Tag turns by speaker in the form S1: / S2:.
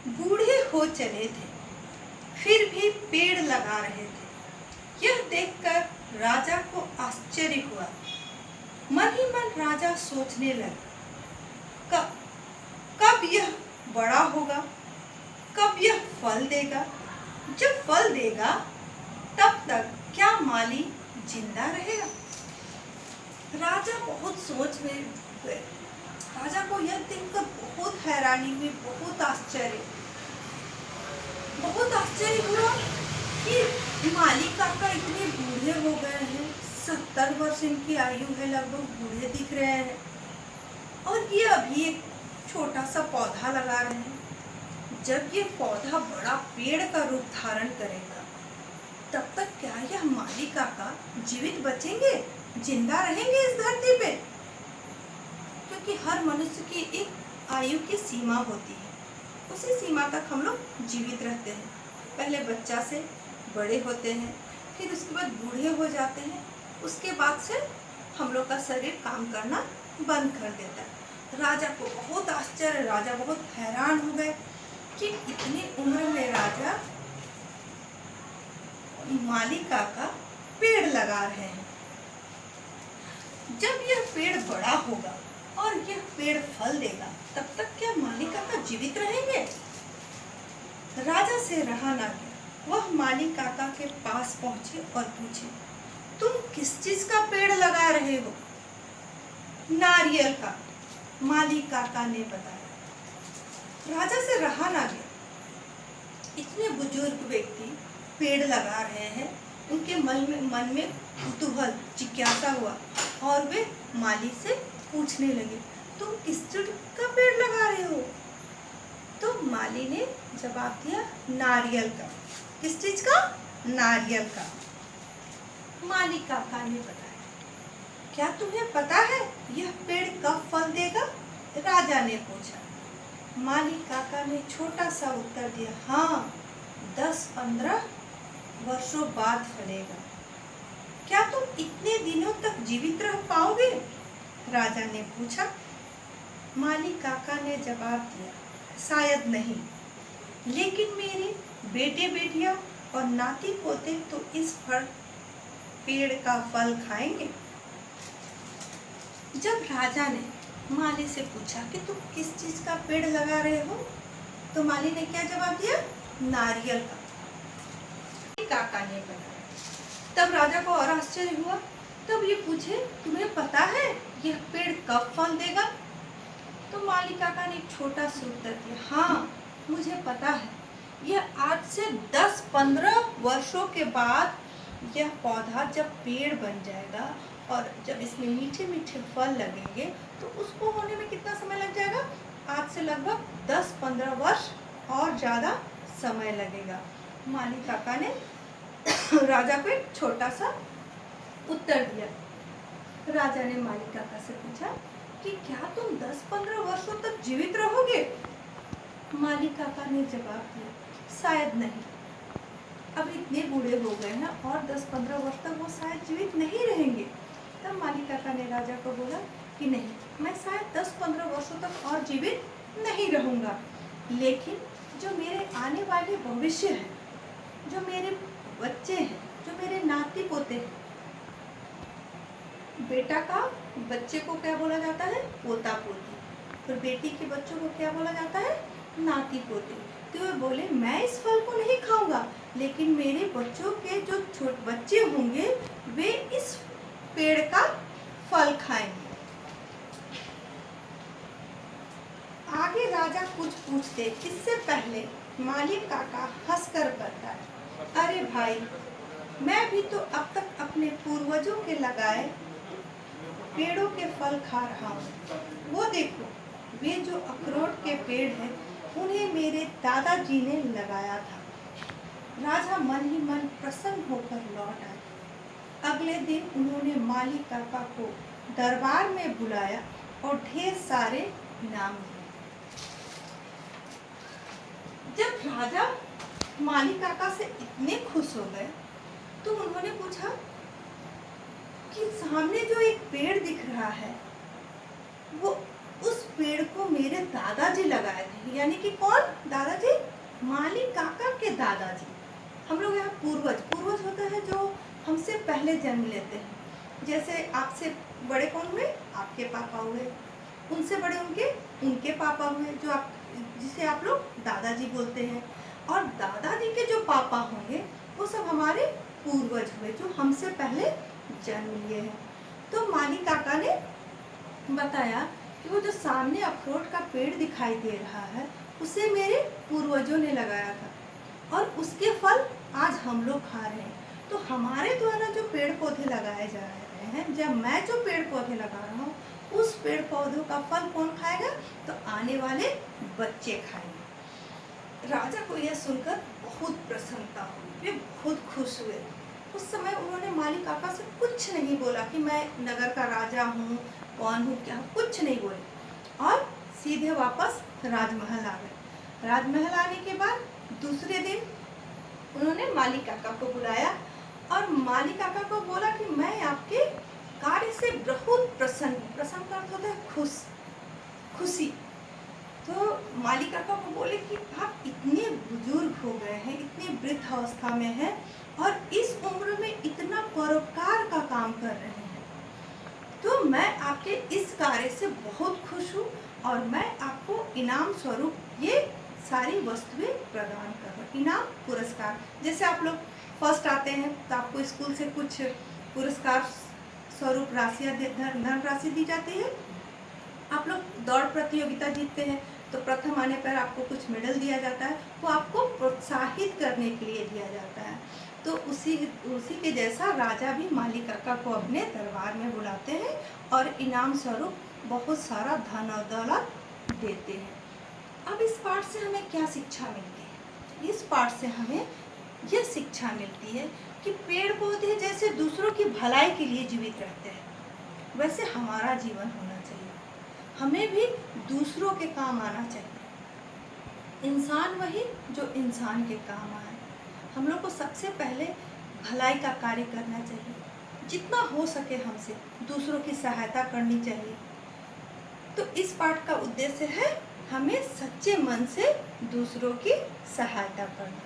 S1: बूढ़े हो चले थे, फिर भी पेड़ लगा रहे थे। यह देखकर राजा को आश्चर्य हुआ। मन ही मन राजा सोचने लगा, कब कब यह बड़ा होगा, कब यह फल देगा। जब फल देगा तब तक क्या माली जिंदा रहेगा। राजा बहुत सोच में गए। राजा को यह देखकर बहुत हैरानी हुई, बहुत आश्चर्य हुआ कि माली काका इतने बूढ़े हो गए हैं, 70 वर्ष इनकी आयु है, लगभग बूढ़े दिख रहे हैं, और ये अभी एक छोटा सा पौधा लगा रहे हैं। जब ये पौधा बड़ा पेड़ का रूप धारण करेगा तब तक क्या यह माली काका जीवित बचेंगे, जिंदा रहेंगे इस धरती पे? क्योंकि हर मनुष्य की एक आयु की सीमा होती है, उसी सीमा तक हम लोग जीवित रहते हैं। पहले बच्चा से बड़े होते हैं, फिर उसके बाद बूढ़े हो जाते हैं, उसके बाद से हम लोग का शरीर काम करना बंद कर देता है। राजा को बहुत आश्चर्य, राजा बहुत हैरान हो गए कि इतनी उम्र में राजा माली काका पेड़ लगा रहे हैं। जब यह पेड़ बड़ा होगा और यह पेड़ फल देगा तब तक क्या माली काका जीवित रहेंगे? राजा से रहा ना गया। वह माली काका के पास पहुंचे और पूछे, तुम किस चीज का पेड़ लगा रहे हो? नारियल का, माली काका ने बताया। राजा से रहा ना गया। इतने बुजुर्ग व्यक्ति पेड़ लगा रहे हैं, उनके मन में कुतूहल, जिज्ञासा हुआ और वे माली से पूछने लगे, तुम किस चीज का पेड़ लगा रहे हो? तो माली ने जवाब दिया, नारियल का। किस चीज का? नारियल का। माली काका ने बताया, क्या तुम्हें पता है यह पेड़ कब फल देगा? राजा ने पूछा। माली काका ने छोटा सा उत्तर दिया, हाँ, 10-15 वर्षों बाद फलेगा। क्या तुम इतने दिनों तक जीवित रह पाओगे? राजा ने पूछा। माली काका ने जवाब दिया, शायद नहीं, लेकिन मेरे बेटे बेटियां और नाती पोते तो इस पेड़ का फल खाएंगे। जब राजा ने माली से पूछा कि तुम किस चीज का पेड़ लगा रहे हो, तो माली ने क्या जवाब दिया? नारियल का। काका ने बताया। तब राजा को और आश्चर्य हुआ। तब ये पूछे, तुम्हें पता है यह पेड़ कब फल देगा? तो माली काका ने एक छोटा सा उत्तर दिया, हाँ, मुझे पता है, यह आज से 10-15 वर्षों के बाद यह पौधा जब पेड़ बन जाएगा और जब इसमें मीठे मीठे फल लगेंगे तो उसको होने में कितना समय लग जाएगा? आज से लगभग 10-15 वर्ष और ज़्यादा समय लगेगा। माली काका ने राजा को एक छोटा सा उत्तर दिया। राजा ने माली काका से पूछा कि क्या तुम 10-15 वर्षों तक जीवित रहोगे? माली काका ने जवाब दिया, शायद नहीं, अब इतने बूढ़े हो गए हैं और 10-15 वर्ष तक वो शायद जीवित नहीं रहेंगे। तब माली काका ने राजा को बोला कि नहीं, मैं शायद 10-15 वर्षों तक और जीवित नहीं रहूंगा, लेकिन जो मेरे आने वाले भविष्य है, जो मेरे बच्चे हैं, जो मेरे नाती पोते हैं, बेटा का बच्चे को क्या बोला जाता है? पोता पोती। और बेटी के बच्चों को क्या बोला जाता है? नाती पोते। तो वे बोले, मैं इस फल को नहीं खाऊंगा, लेकिन मेरे बच्चों के जो छोटे बच्चे होंगे वे इस पेड़ का फल खाएंगे। आगे राजा कुछ पूछते, इससे पहले माली काका हंसकर बताया, अरे भाई, मैं भी तो अब तक अपने पूर्वजों के लगाए पेड़ों के फल खा रहा हूँ। वो देखो, वे जो अखरोट के पेड़ हैं, उन्हें मेरे दादाजी ने लगाया था। राजा मन ही मन प्रसन्न होकर लौट आए। अगले दिन उन्होंने माली काका को दरबार में बुलाया और ढेर सारे इनाम दिए। जब राजा माली काका से इतने खुश हो गए तो उन्होंने पूछा कि सामने जो एक पेड़ दिख रहा है, वो उस पेड़ को मेरे दादाजी लगाए थे। यानी कि कौन दादाजी? माली काका के दादाजी। हम लोग यहाँ पूर्वज, पूर्वज होता है जो हमसे पहले जन्म लेते हैं। जैसे आपसे बड़े कौन हुए? आपके पापा हुए। उनसे बड़े उनके पापा हुए, जो आप जिसे आप लोग दादाजी बोलते हैं। और दादाजी के जो पापा होंगे वो सब हमारे पूर्वज हुए, जो हमसे पहले जन्म लिए हैं। तो माली काका ने बताया कि वो जो सामने अखरोट का पेड़ दिखाई दे रहा है उसे मेरे पूर्वजों ने लगाया था और उसके फल आज हम लोग खा रहे हैं। तो हमारे द्वारा जो पेड़ पौधे लगाए जा रहे हैं, जब मैं जो पेड़ पौधे लगा रहा हूँ उस पेड़ पौधों का फल कौन खाएगा? तो आने वाले बच्चे खाएंगे। राजा को यह सुनकर बहुत प्रसन्नता हुई, वे बहुत खुश हुए। उस समय उन्होंने माली काका से कुछ नहीं बोला कि मैं नगर का राजा हूँ, कौन हूँ, क्या, कुछ नहीं बोले और सीधे वापस राजमहल आ गए। राजमहल आने के बाद दूसरे दिन उन्होंने माली काका को बुलाया और माली काका को बोला कि मैं आपके कार्य से बहुत प्रसन्न हूँ। प्रसन्न का अर्थ होता है खुश, खुशी। तो माली काका को बोले कि आप इतने बुजुर्ग हो गए हैं, इतनी वृद्ध अवस्था में हैं और इस उम्र में इतना परोपकार का काम कर रहे हैं, तो मैं आपके इस कार्य से बहुत खुश हूँ और मैं आपको इनाम स्वरूप ये सारी वस्तुएं प्रदान कर रहा हूँ। इनाम, पुरस्कार। जैसे आप लोग फर्स्ट आते हैं तो आपको स्कूल से कुछ पुरस्कार स्वरूप राशियाँ, धन राशि दी जाती है। आप लोग दौड़ प्रतियोगिता जीतते हैं तो प्रथम आने पर आपको कुछ मेडल दिया जाता है, वो आपको प्रोत्साहित करने के लिए दिया जाता है। तो उसी के जैसा राजा भी माली काका को अपने दरबार में बुलाते हैं और इनाम स्वरूप बहुत सारा धन और दौलत देते हैं। अब इस पाठ से हमें क्या शिक्षा मिलती है? इस पाठ से हमें यह शिक्षा मिलती है कि पेड़ पौधे जैसे दूसरों की भलाई के लिए जीवित रहते हैं, वैसे हमारा जीवन होना चाहिए। हमें भी दूसरों के काम आना चाहिए। इंसान वही जो इंसान के काम आए। हम लोग को सबसे पहले भलाई का कार्य करना चाहिए, जितना हो सके हमसे दूसरों की सहायता करनी चाहिए। तो इस पाठ का उद्देश्य है हमें सच्चे मन से दूसरों की सहायता करना।